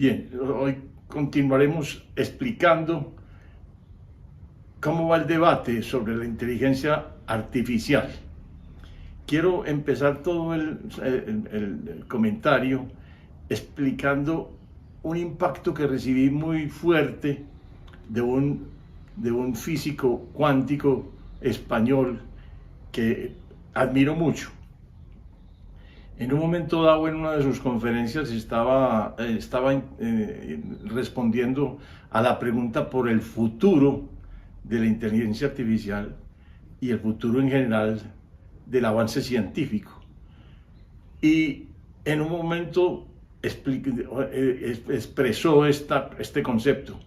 Bien, hoy continuaremos explicando cómo va el debate sobre la inteligencia artificial. Quiero empezar todo el comentario explicando un impacto que recibí muy fuerte de un físico cuántico español que admiro mucho. En un momento dado, en una de sus conferencias, estaba respondiendo a la pregunta por el futuro de la inteligencia artificial y el futuro en general del avance científico. Y en un momento expresó este concepto.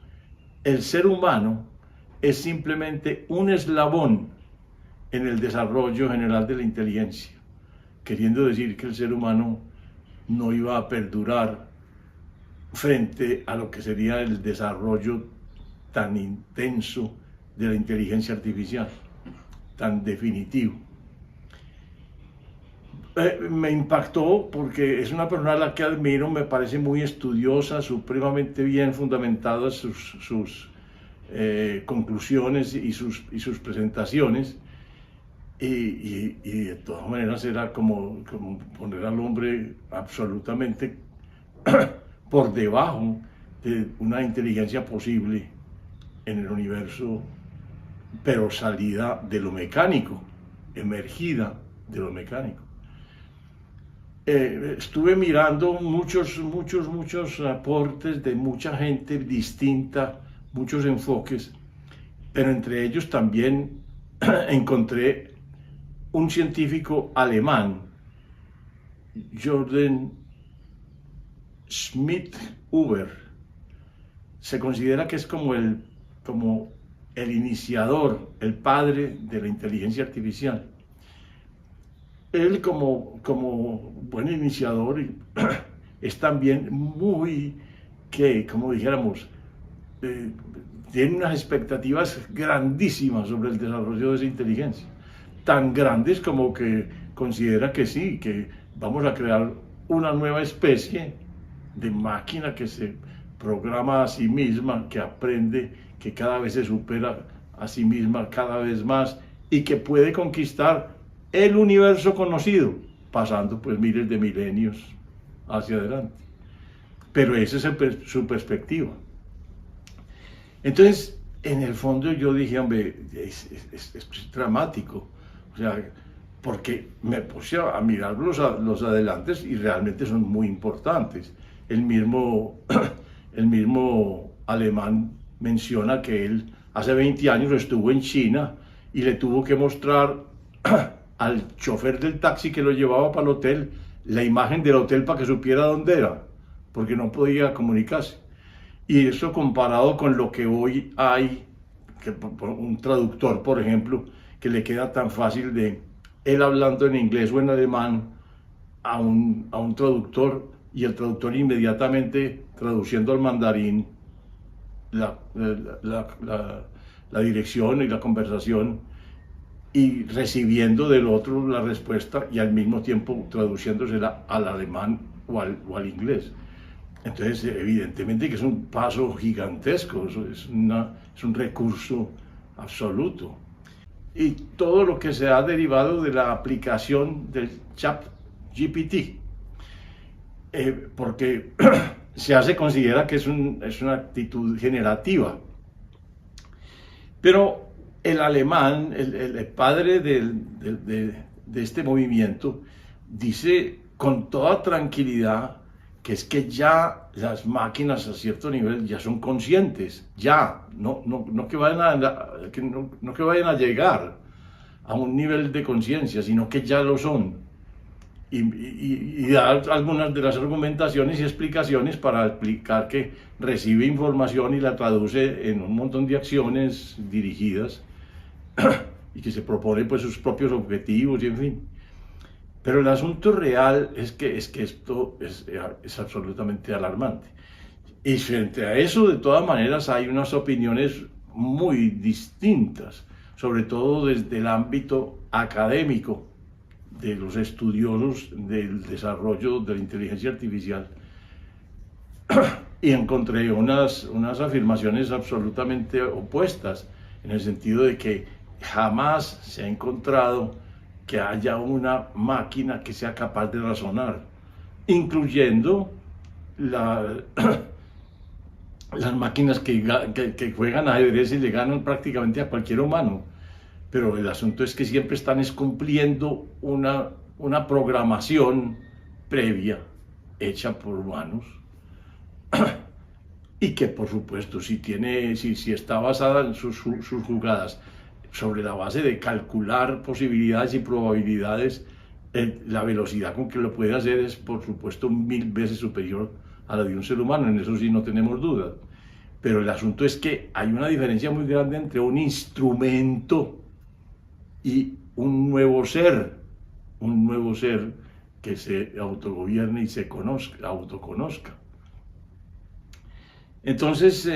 El ser humano es simplemente un eslabón en el desarrollo general de la inteligencia, queriendo decir que el ser humano no iba a perdurar frente a lo que sería el desarrollo tan intenso de la inteligencia artificial, tan definitivo. Me impactó porque es una persona a la que admiro, me parece muy estudiosa, supremamente bien fundamentadas sus conclusiones y sus presentaciones. Y de todas maneras era como poner al hombre absolutamente por debajo de una inteligencia posible en el universo, pero salida de lo mecánico, emergida de lo mecánico. Estuve mirando muchos aportes de mucha gente distinta, muchos enfoques, pero entre ellos también encontré un científico alemán, Jordan Schmidt-Huber. Se considera que es como el iniciador, el padre de la inteligencia artificial. Él como buen iniciador es también como dijéramos, tiene unas expectativas grandísimas sobre el desarrollo de esa inteligencia. Tan grandes como que considera que sí, que vamos a crear una nueva especie de máquina que se programa a sí misma, que aprende, que cada vez se supera a sí misma cada vez más y que puede conquistar el universo conocido, pasando pues miles de milenios hacia adelante. Pero esa es su perspectiva. Entonces, en el fondo yo dije, hombre, es dramático. O sea, porque me puse a mirar los adelantes y realmente son muy importantes. El mismo alemán menciona que él hace 20 años estuvo en China y le tuvo que mostrar al chofer del taxi que lo llevaba para el hotel la imagen del hotel para que supiera dónde era, porque no podía comunicarse. Y eso comparado con lo que hoy hay, que un traductor, por ejemplo, que le queda tan fácil de él hablando en inglés o en alemán a un traductor, y el traductor inmediatamente traduciendo al mandarín la dirección y la conversación y recibiendo del otro la respuesta y al mismo tiempo traduciéndosela al alemán o al inglés. Entonces, evidentemente que es un paso gigantesco, es un recurso absoluto. Y todo lo que se ha derivado de la aplicación del ChatGPT, porque se considera que es una actitud generativa. Pero el alemán, el padre de este movimiento, dice con toda tranquilidad que es que ya las máquinas a cierto nivel ya son conscientes, ya, no que vayan a llegar a un nivel de conciencia, sino que ya lo son. Y da algunas de las argumentaciones y explicaciones para explicar que recibe información y la traduce en un montón de acciones dirigidas y que se propone pues sus propios objetivos y en fin. Pero el asunto real es que esto es absolutamente alarmante. Y frente a eso, de todas maneras, hay unas opiniones muy distintas, sobre todo desde el ámbito académico de los estudiosos del desarrollo de la inteligencia artificial. y encontré unas afirmaciones absolutamente opuestas, en el sentido de que jamás se ha encontrado que haya una máquina que sea capaz de razonar, incluyendo las máquinas que juegan ajedrez y le ganan prácticamente a cualquier humano. Pero el asunto es que siempre están cumpliendo una programación previa hecha por humanos y que, por supuesto, si está basada en sus jugadas sobre la base de calcular posibilidades y probabilidades, la velocidad con que lo puede hacer es, por supuesto, 1000 veces superior a la de un ser humano. En eso sí no tenemos dudas. Pero el asunto es que hay una diferencia muy grande entre un instrumento y un nuevo ser que se autogobierne y se autoconozca. Entonces,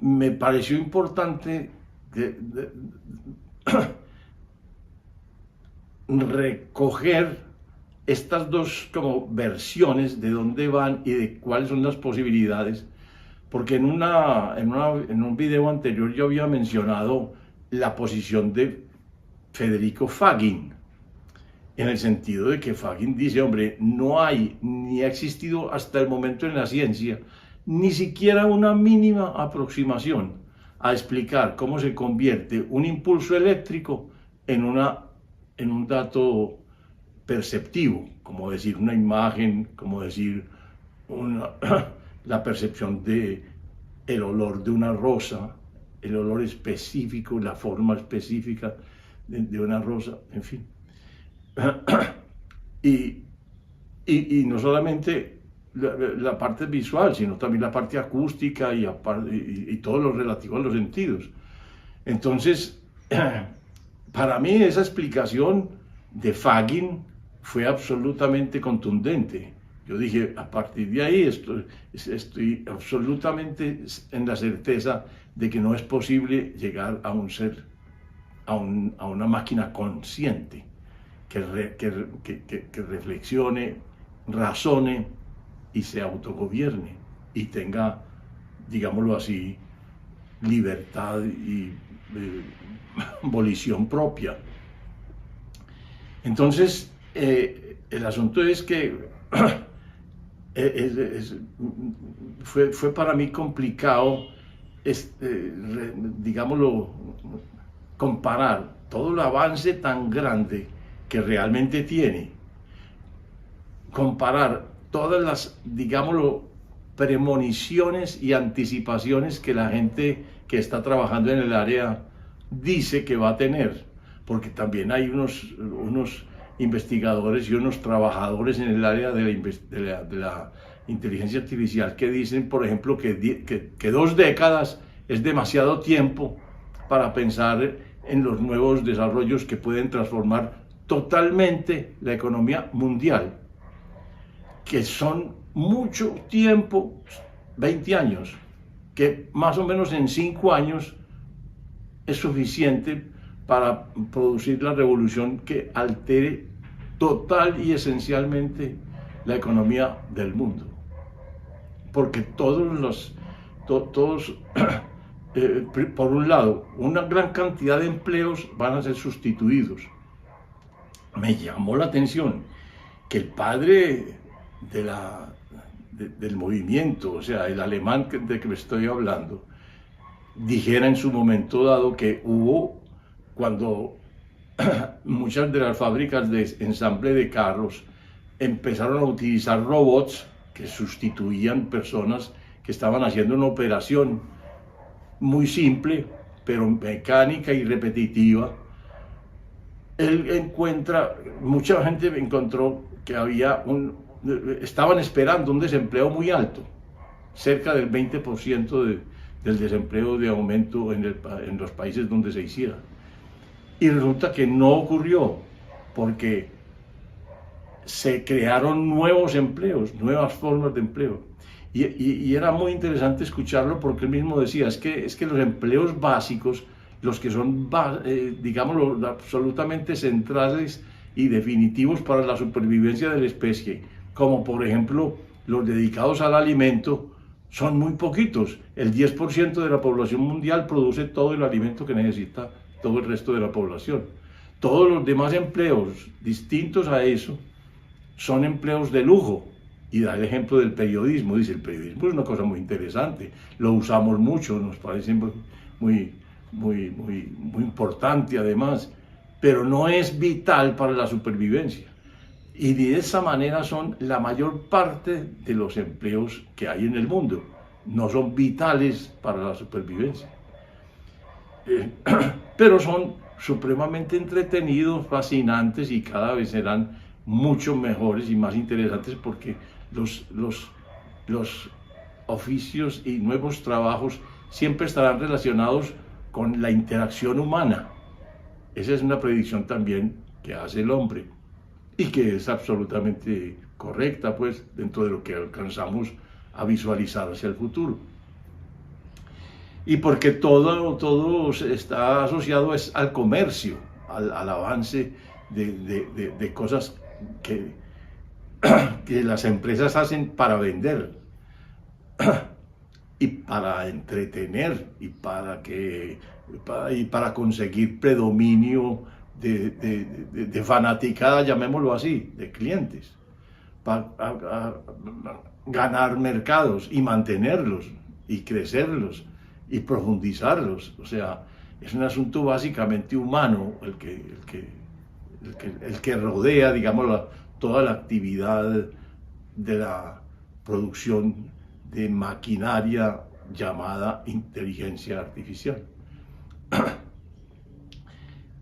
me pareció importante recoger estas dos como versiones de dónde van y de cuáles son las posibilidades, porque en un video anterior yo había mencionado la posición de Federico Fagin, en el sentido de que Fagin dice, hombre, no hay ni ha existido hasta el momento en la ciencia ni siquiera una mínima aproximación a explicar cómo se convierte un impulso eléctrico en un dato perceptivo, como decir una imagen, como decir la percepción de el olor de una rosa, el olor específico, la forma específica de una rosa, en fin. Y no solamente la parte visual, sino también la parte acústica y todo lo relativo a los sentidos. Entonces, para mí esa explicación de Fagin fue absolutamente contundente. Yo dije, a partir de ahí estoy absolutamente en la certeza de que no es posible llegar a un ser, a una máquina consciente, que reflexione, razone y se autogobierne y tenga, digámoslo así, libertad y volición propia. Entonces, el asunto es que fue para mí complicado, digámoslo, comparar todo el avance tan grande que realmente tiene, comparar todas las, digámoslo, premoniciones y anticipaciones que la gente que está trabajando en el área dice que va a tener, porque también hay unos investigadores y unos trabajadores en el área de la inteligencia artificial que dicen, por ejemplo, que 2 décadas es demasiado tiempo para pensar en los nuevos desarrollos que pueden transformar totalmente la economía mundial, que son mucho tiempo, 20 años, que más o menos en 5 años es suficiente para producir la revolución que altere total y esencialmente la economía del mundo. Porque todos, por un lado, una gran cantidad de empleos van a ser sustituidos. Me llamó la atención que el padre del movimiento, o sea, el alemán de que me estoy hablando, dijera en su momento dado que cuando muchas de las fábricas de ensamble de carros empezaron a utilizar robots que sustituían personas que estaban haciendo una operación muy simple, pero mecánica y repetitiva, mucha gente encontró que estaban esperando un desempleo muy alto, cerca del 20% del desempleo de aumento en los países donde se hiciera. Y resulta que no ocurrió, porque se crearon nuevos empleos, nuevas formas de empleo. Y era muy interesante escucharlo, porque él mismo decía, es que los empleos básicos, los que son, digámoslo, absolutamente centrales y definitivos para la supervivencia de la especie, como por ejemplo los dedicados al alimento, son muy poquitos. El 10% de la población mundial produce todo el alimento que necesita todo el resto de la población. Todos los demás empleos distintos a eso son empleos de lujo. Y da el ejemplo del periodismo. Dice, el periodismo es una cosa muy interesante, lo usamos mucho, nos parece muy importante además, pero no es vital para la supervivencia. Y de esa manera son la mayor parte de los empleos que hay en el mundo. No son vitales para la supervivencia. Pero son supremamente entretenidos, fascinantes y cada vez serán mucho mejores y más interesantes porque los oficios y nuevos trabajos siempre estarán relacionados con la interacción humana. Esa es una predicción también que hace el hombre y que es absolutamente correcta, pues, dentro de lo que alcanzamos a visualizar hacia el futuro. Y porque todo está asociado al comercio, al avance de cosas que las empresas hacen para vender y para entretener y para conseguir predominio de fanaticada, llamémoslo así, de clientes, para ganar mercados y mantenerlos y crecerlos y profundizarlos. O sea, es un asunto básicamente humano el que rodea, digamos, toda la actividad de la producción de maquinaria llamada inteligencia artificial.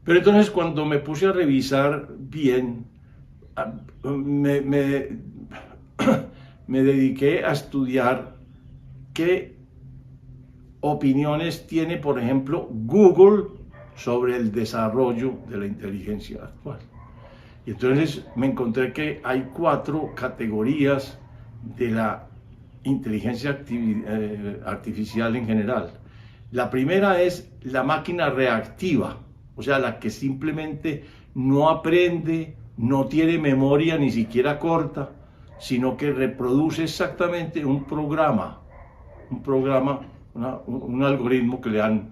Pero entonces cuando me puse a revisar bien, me dediqué a estudiar qué opiniones tiene, por ejemplo, Google sobre el desarrollo de la inteligencia actual. Y entonces me encontré que hay 4 categorías de la inteligencia artificial en general. La primera es la máquina reactiva, o sea, la que simplemente no aprende, no tiene memoria ni siquiera corta, sino que reproduce exactamente un programa, un algoritmo que le han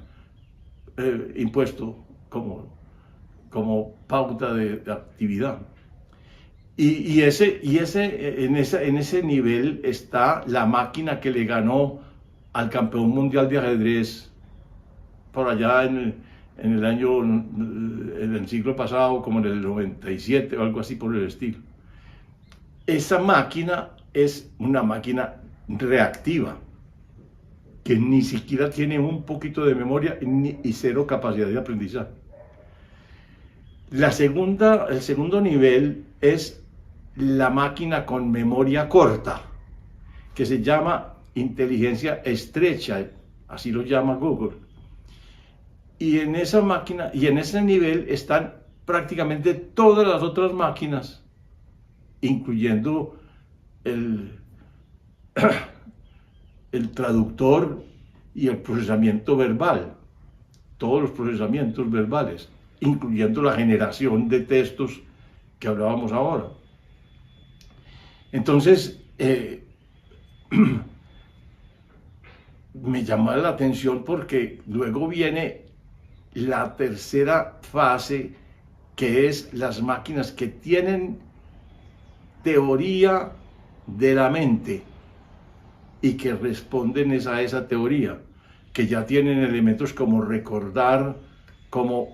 impuesto como pauta de actividad. Y en ese nivel está la máquina que le ganó al campeón mundial de ajedrez por allá en el siglo pasado, como en el 97 o algo así por el estilo. Esa máquina es una máquina reactiva, que ni siquiera tiene un poquito de memoria y cero capacidad de aprendizaje. El segundo nivel es la máquina con memoria corta, que se llama inteligencia estrecha, así lo llama Google. Y en esa máquina y en ese nivel están prácticamente todas las otras máquinas, incluyendo el traductor y el procesamiento verbal, todos los procesamientos verbales, incluyendo la generación de textos que hablábamos ahora. Entonces, me llamó la atención porque luego viene la tercera fase, que es las máquinas que tienen teoría de la mente y que responden a esa teoría, que ya tienen elementos como recordar, como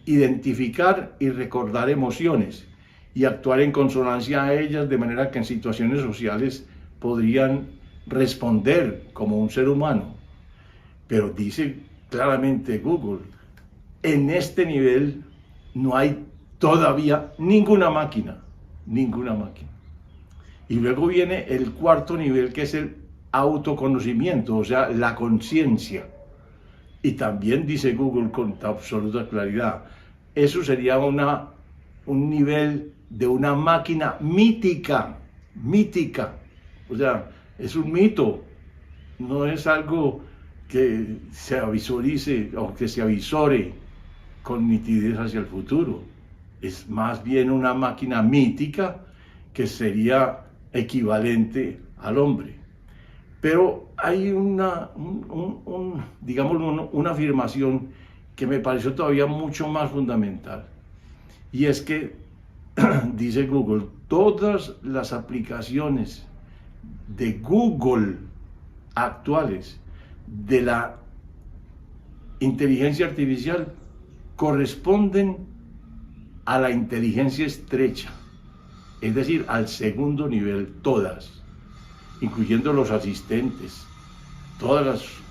identificar y recordar emociones y actuar en consonancia a ellas, de manera que en situaciones sociales podrían responder como un ser humano. Pero dice claramente Google, en este nivel no hay todavía ninguna máquina. Y luego viene el cuarto nivel, que es el autoconocimiento, o sea, la conciencia. Y también dice Google con absoluta claridad, eso sería un nivel de una máquina mítica. O sea, es un mito, no es algo que se visualice o que se avisore con nitidez hacia el futuro. Es más bien una máquina mítica que sería equivalente al hombre. Pero hay digamos, una afirmación que me pareció todavía mucho más fundamental, y es que dice Google, todas las aplicaciones de Google actuales de la inteligencia artificial corresponden a la inteligencia estrecha, es decir, al segundo nivel, todas, incluyendo los asistentes, todas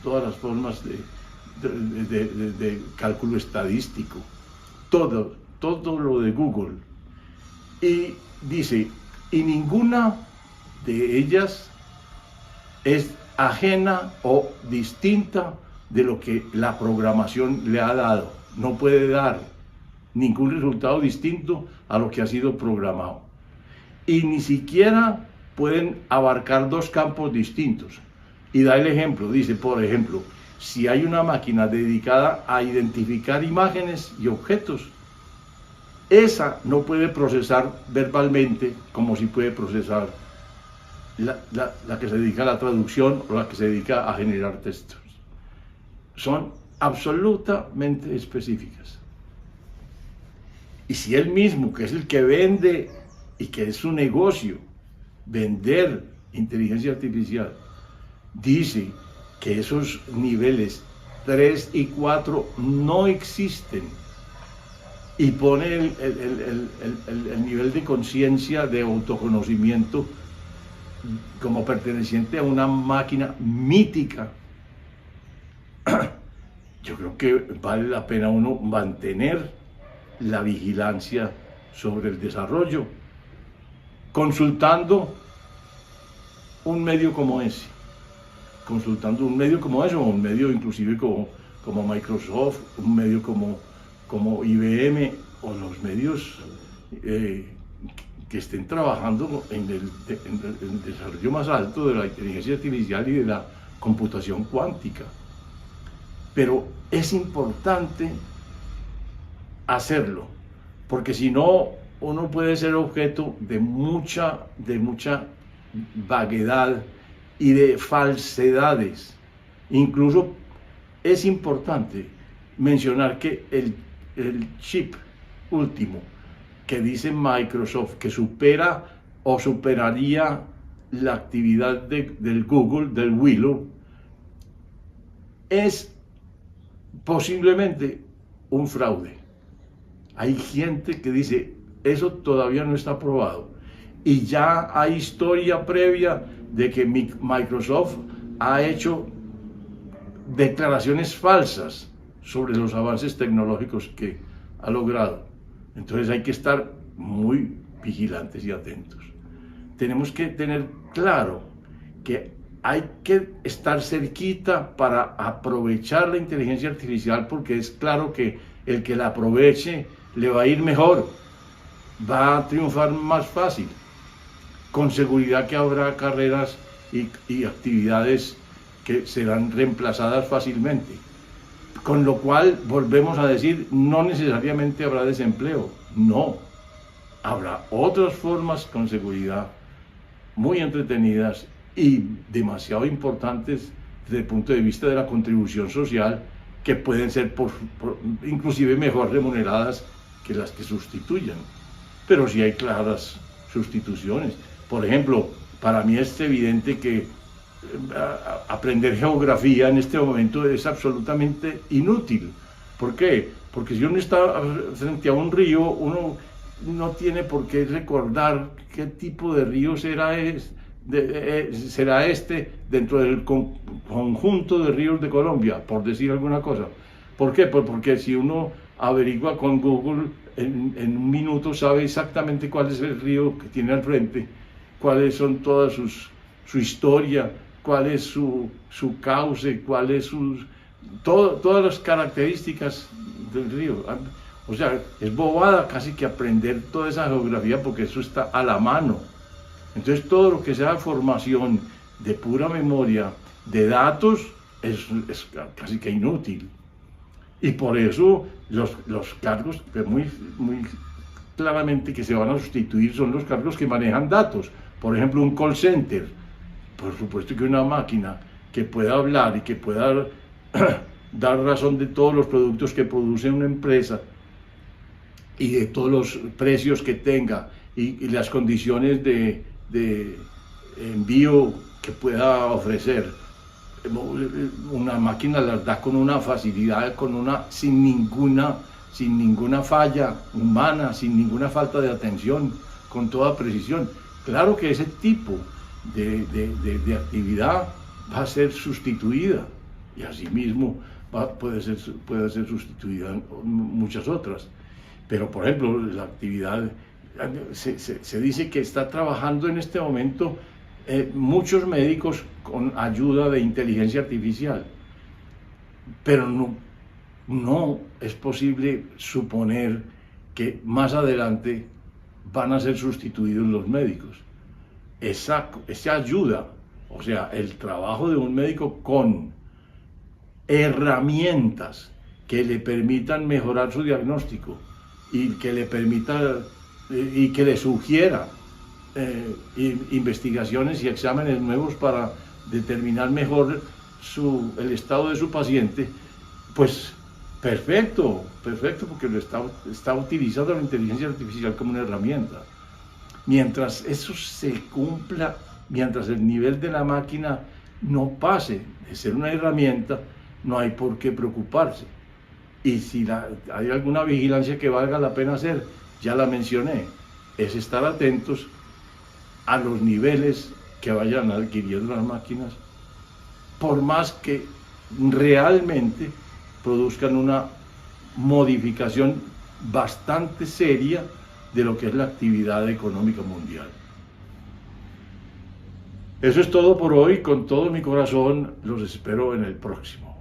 las formas de cálculo estadístico, todo lo de Google. Y dice, y ninguna de ellas es ajena o distinta de lo que la programación le ha dado. No puede dar ningún resultado distinto a lo que ha sido programado. Y ni siquiera pueden abarcar dos campos distintos. Y da el ejemplo, dice, por ejemplo, si hay una máquina dedicada a identificar imágenes y objetos, esa no puede procesar verbalmente como si puede procesar la que se dedica a la traducción o la que se dedica a generar textos. Son absolutamente específicas. Y si él mismo, que es el que vende y que es su negocio, vender inteligencia artificial, dice que esos niveles 3 y 4 no existen, y pone el nivel de conciencia, de autoconocimiento, como perteneciente a una máquina mítica, yo creo que vale la pena uno mantener la vigilancia sobre el desarrollo, consultando un medio como ese, o un medio inclusive como Microsoft, un medio como IBM, o los medios que estén trabajando en el desarrollo más alto de la inteligencia artificial y de la computación cuántica. Pero es importante hacerlo, porque si no, uno puede ser objeto de mucha vaguedad y de falsedades. Incluso es importante mencionar que el chip último que dice Microsoft que supera o superaría la actividad del Google, del Willow, es posiblemente un fraude. Hay gente que dice, eso todavía no está probado. Y ya hay historia previa de que Microsoft ha hecho declaraciones falsas sobre los avances tecnológicos que ha logrado. Entonces hay que estar muy vigilantes y atentos. Tenemos que tener claro que hay que estar cerquita para aprovechar la inteligencia artificial, porque es claro que el que la aproveche le va a ir mejor, va a triunfar más fácil. Con seguridad que habrá carreras y actividades que serán reemplazadas fácilmente. Con lo cual, volvemos a decir, no necesariamente habrá desempleo, no. Habrá otras formas con seguridad muy entretenidas y demasiado importantes desde el punto de vista de la contribución social, que pueden ser inclusive mejor remuneradas que las que sustituyan. Pero sí hay claras sustituciones. Por ejemplo, para mí es evidente que aprender geografía en este momento es absolutamente inútil. ¿Por qué? Porque si uno está frente a un río, uno no tiene por qué recordar qué tipo de río será este dentro del conjunto de ríos de Colombia, por decir alguna cosa. ¿Por qué? Pues porque si uno averigua con Google, en un minuto sabe exactamente cuál es el río que tiene al frente, cuáles son todas su historia, cuál es su cauce, cuáles todas las características del río. O sea, es bobada casi que aprender toda esa geografía, porque eso está a la mano. Entonces todo lo que sea formación de pura memoria, de datos, es casi que inútil. Y por eso los cargos que muy claramente que se van a sustituir son los cargos que manejan datos. Por ejemplo, un call center. Por supuesto que una máquina que pueda hablar y que pueda dar razón de todos los productos que produce una empresa y de todos los precios que tenga y las condiciones de envío que pueda ofrecer. Una máquina las da con una facilidad, sin ninguna falla humana, sin ninguna falta de atención, con toda precisión. Claro que ese tipo de actividad va a ser sustituida y asimismo puede ser sustituida en muchas otras. Pero por ejemplo, la actividad, se dice que está trabajando en este momento muchos médicos con ayuda de inteligencia artificial, pero no es posible suponer que más adelante van a ser sustituidos los médicos. Esa ayuda, o sea, el trabajo de un médico con herramientas que le permitan mejorar su diagnóstico y que le permita y que le sugiera investigaciones y exámenes nuevos para determinar mejor el estado de su paciente, pues perfecto, porque lo está utilizando la inteligencia artificial como una herramienta. Mientras eso se cumpla, mientras el nivel de la máquina no pase de ser una herramienta, no hay por qué preocuparse. Y si hay alguna vigilancia que valga la pena hacer, ya la mencioné, es estar atentos a los niveles que vayan adquiriendo las máquinas, por más que realmente produzcan una modificación bastante seria de lo que es la actividad económica mundial. Eso es todo por hoy. Con todo mi corazón los espero en el próximo.